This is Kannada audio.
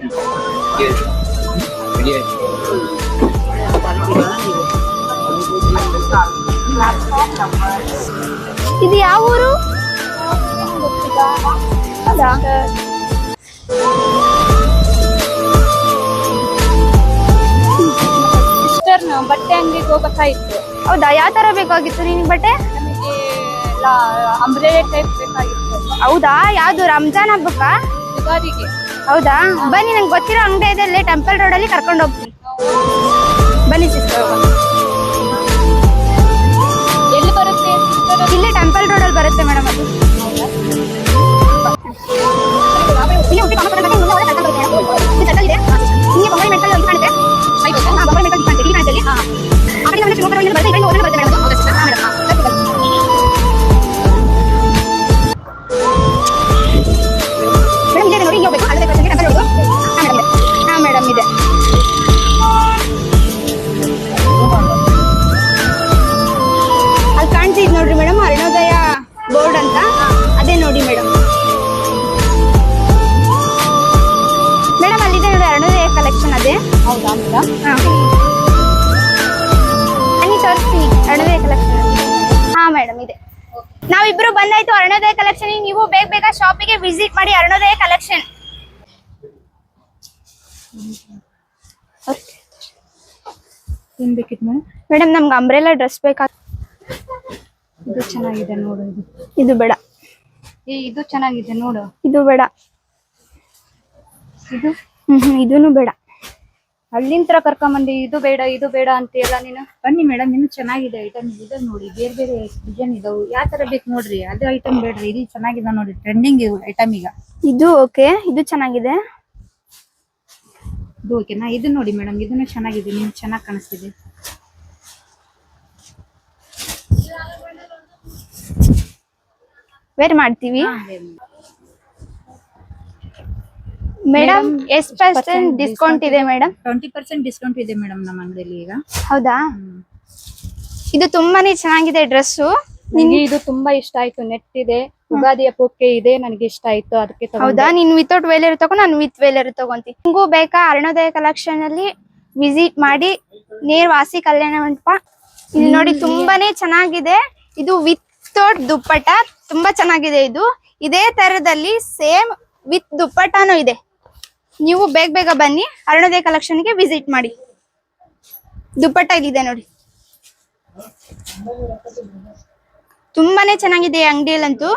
ಇದು ಯಾವ ಊರು? ಸಿಸ್ಟರ್ ಬಟ್ಟೆ ಅಂಗಡಿಗೆ ಹೋಗ್ಬೇಕಾಗಿತ್ತು. ಹೌದಾ, ಯಾವ ತರ ಬೇಕಾಗಿತ್ತು ನಿನ್ಗೆ ಬಟ್ಟೆ? ನಮಗೆ ಅಂಬ್ರೆಲಾ ಟೈಪ್ ಬೇಕಾಗಿತ್ತು. ಹೌದಾ, ಯಾವ್ದು ರಂಜಾನ್ ಹಬ್ಬಕ್ಕ? ಯುಗಾದಿಗೆ. ಹೌದಾ, ಬನ್ನಿ, ನಂಗೆ ಗೊತ್ತಿರೋ ಅಂಗಡಿ ಇದೆ, ಅಲ್ಲೇ ಟೆಂಪಲ್ ರೋಡ್ ಅಲ್ಲಿ ಕರ್ಕೊಂಡು ಹೋಗ್ತೀನಿ. ಬನ್ನಿ ಸಿಸ್ಟರ್. ಎಲ್ಲಿ ಬರುತ್ತೆ ಸಿಸ್ಟರ್? ಇಲ್ಲೇ ಟೆಂಪಲ್ ರೋಡ್ ಅಲ್ಲಿ ಬರುತ್ತೆ ಮೇಡಮ್. ಅದು ಮೇಡಮ್ ಇದೆ. ಅಲ್ಲಿ ಕಾಣ್ತಿದ್ ನೋಡ್ರಿ ಮೇಡಮ್, ಅರುಣೋದಯ ಬೋರ್ಡ್ ಅಂತ, ಅದೇ ನೋಡಿ ಮೇಡಮ್. ಮೇಡಮ್ ಅಲ್ಲಿದೆ ನೋಡಿ ಅರುಣೋದಯ ಕಲೆಕ್ಷನ್ ಅದೇ. ಹೌದಾ ಮೇಡಮ್? ಬನ್ನಿ ತೋರಿಸ್ತೀನಿ ಅರುಣೋದಯ ಕಲೆಕ್ಷನ್. ಹಾ ಮೇಡಮ್ ಇದೆ. ನಾವಿಬ್ರು ಬಂದಾಯ್ತು ಅರುಣೋದಯ ಕಲೆಕ್ಷನ್. ನೀವು ಬೇಗ ಬೇಗ ಶಾಪಿಗೆ ವಿಸಿಟ್ ಮಾಡಿ ಅರುಣೋದಯ ಕಲೆಕ್ಷನ್. ಏನ್ ಬೇಕಿತ್ತು ಮೇಡಮ್? ಮೇಡಮ್ ನಮ್ಗೆ ಅಂಬ್ರೆಲಾ ಡ್ರೆಸ್ ಬೇಕಾಗ. ಇದು ಚೆನ್ನಾಗಿದೆ ನೋಡು. ಇದು ಬೇಡ. ಇದು ಚೆನ್ನಾಗಿದೆ ನೋಡು. ಇದು ಬೇಡ. ಇದು ಇದೂನು ಬೇಡ. ಅಲ್ಲಿಂದ ಕರ್ಕೊಂಬಂದಿ ಇದು ಬೇಡ ಇದು ಬೇಡ ಅಂತೀಯಲ್ಲ ನೀನು. ಬನ್ನಿ ಮೇಡಮ್, ಇನ್ನು ಚೆನ್ನಾಗಿದೆ ಐಟಮ್ ಇದೆ ನೋಡಿ. ಬೇರೆ ಬೇರೆ ಡಿಸೈನ್ ಇದಾವು, ಯಾವ ತರ ಬೇಕು ನೋಡ್ರಿ. ಅದು ಐಟಮ್ ಬೇಡ್ರಿ, ಇದು ಚೆನ್ನಾಗಿದೆ ನೋಡಿ. ಟ್ರೆಂಡಿಂಗ್ ಐಟಮ್ ಈಗ. ಇದು ಓಕೆ, ಇದು ಚೆನ್ನಾಗಿದೆ. ಇದು ಓಕೆನಾ? ಇದು ನೋಡಿ ಮೇಡಮ್, ಇದನ್ನು ಚೆನ್ನಾಗಿದೆ, ನಿಮ್ಗೆ ಚೆನ್ನಾಗಿ ಕಾಣಿಸ್ತಿದೆ. ವೇರ್ ಮಾಡ್ತೀವಿ ಮೇಡಮ್. ಎಷ್ಟು ಪರ್ಸೆಂಟ್ ಡಿಸ್ಕೌಂಟ್ ಇದೆ ಮೇಡಮ್? 20% ಡಿಸ್ಕೌಂಟ್ ಇದೆ ಮೇಡಮ್ ನಮ್ಮ ಅಂಗಡಿಯಲ್ಲಿ ಈಗ. ಹೌದಾ, ಇದು ತುಂಬಾನೇ ಚೆನ್ನಾಗಿದೆ ಡ್ರೆಸ್ಸು. ನನಗೆ ಇದು ತುಂಬಾ ಇಷ್ಟ ಆಯ್ತು. ನೆಟ್ ಇದೆ, ಯುಗಾದಿ ಹಬ್ಬಕ್ಕೆ ಇದೆ, ನನಗೆ ಇಷ್ಟ ಆಯ್ತು, ಅದಕ್ಕೆ ತಗೊಂಡೆ. ಹೌದಾ, ನೀನ್ ವಿತೌಟ್ ವೇಲರ್ ತಗೋ, ನಾನು ವಿತ್ ವೇಲರ್ ತಗೊಂತೀನಿ. ನಿಮಗೂ ಬೇಕಾ ಅರುಣೋದಯ ಕಲೆಕ್ಷನ್ ಅಲ್ಲಿ ವಿಸಿಟ್ ಮಾಡಿ. ನೇರ್ ವಾಸಿ ಕಲ್ಯಾಣ ಮಂಟಪ. ಇಲ್ಲಿ ನೋಡಿ ತುಂಬಾನೇ ಚೆನ್ನಾಗಿದೆ. ಇದು ವಿತೌಟ್ ದುಪ್ಪಟ್ಟ, ತುಂಬಾ ಚೆನ್ನಾಗಿದೆ. ಇದು ಇದೇ ತರದಲ್ಲಿ ಸೇಮ್ ವಿತ್ ದುಪ್ಪಟ್ಟಾನು ಇದೆ. ನೀವು ಬೇಗ ಬೇಗ ಬನ್ನಿ ಅರುಣೋದಯ ಕಲೆಕ್ಷನ್ ಗೆ ವಿಸಿಟ್ ಮಾಡಿ. ದುಪ್ಪಟ್ಟ ಇಲ್ಲಿದೆ ನೋಡಿ, ತುಂಬಾನೇ ಚೆನ್ನಾಗಿದೆ ಅಂಗಡಿಯಲ್ಲಂತೂ.